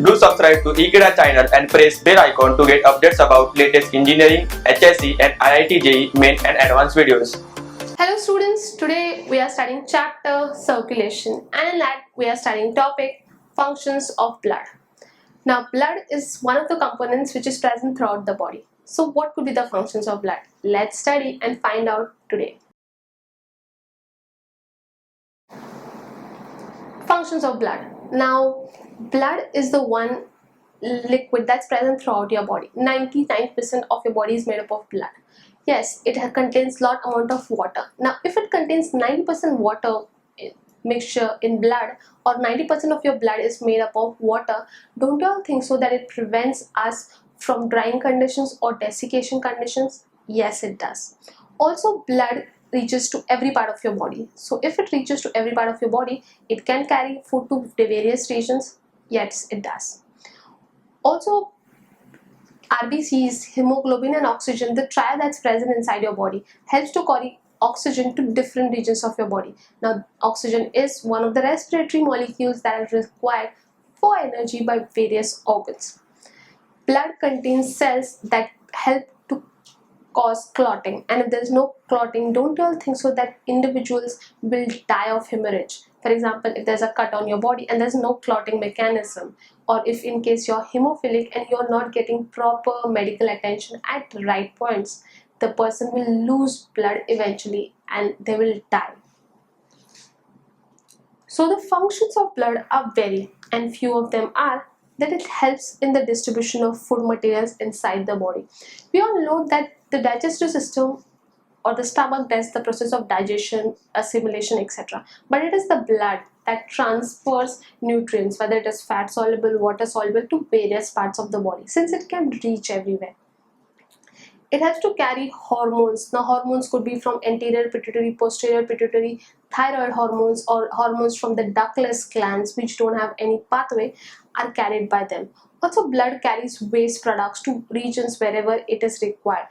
Do subscribe to Ekeeda channel and press bell icon to get updates about latest engineering, HSC and IIT JEE main and advanced videos. Hello students, today we are studying chapter circulation, and in that we are studying topic functions of blood. Now blood is one of the components which is present throughout the body. So what could be the functions of blood? Let's study and find out today. Functions of blood. Now blood is the one liquid that's present throughout your body. 99% of your body is made up of blood. Yes, it contains lot amount of water. Now if it contains 90% water mixture in blood, or 90% of your blood is made up of water, don't you all think so that it prevents us from drying conditions or desiccation conditions? Yes, it does. Also, blood reaches to every part of your body. So if it reaches to every part of your body, it can carry food to the various regions. Yes, it does. Also, RBCs, hemoglobin and oxygen, the triad that's present inside your body, helps to carry oxygen to different regions of your body. Now, oxygen is one of the respiratory molecules that are required for energy by various organs. Blood contains cells that help to cause clotting, and if there's no clotting, don't you all think so that individuals will die of hemorrhage? For example, if there's a cut on your body and there's no clotting mechanism, or if in case you're hemophilic and you're not getting proper medical attention at the right points, the person will lose blood eventually and they will die. So the functions of blood are varied, and few of them are that it helps in the distribution of food materials inside the body. We all know that the digestive system or the stomach does the process of digestion, assimilation, etc. But it is the blood that transfers nutrients, whether it is fat soluble, water soluble, to various parts of the body, since it can reach everywhere. It has to carry hormones. Now hormones could be from anterior pituitary, posterior pituitary, thyroid hormones, or hormones from the ductless glands which don't have any pathway are carried by them. Also, blood carries waste products to regions wherever it is required,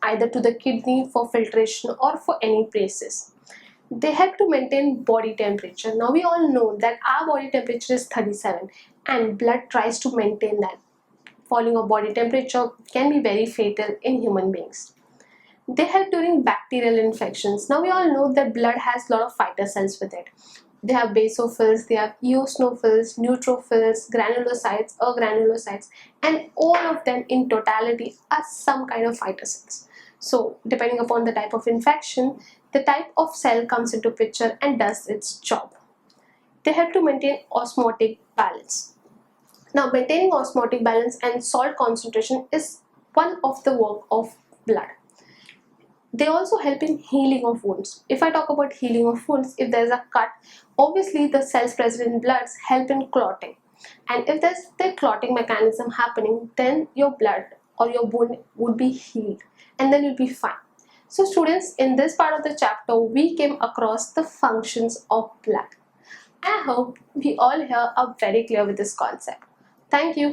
either to the kidney for filtration or for any places. They help to maintain body temperature. Now we all know that our body temperature is 37 and blood tries to maintain that. Falling of body temperature can be very fatal in human beings. They help during bacterial infections. Now we all know that blood has a lot of fighter cells with it. They have basophils, they have eosinophils, neutrophils, granulocytes, agranulocytes, and all of them in totality are some kind of fighter cells. So depending upon the type of infection, the type of cell comes into picture and does its job. They help to maintain osmotic balance. Now, maintaining osmotic balance and salt concentration is one of the work of blood. They also help in healing of wounds. If I talk about healing of wounds, if there's a cut, obviously the cells present in blood help in clotting. And if there's the clotting mechanism happening, then your blood or your wound would be healed and then you'll be fine. So students, in this part of the chapter, we came across the functions of blood. I hope we all here are very clear with this concept. Thank you.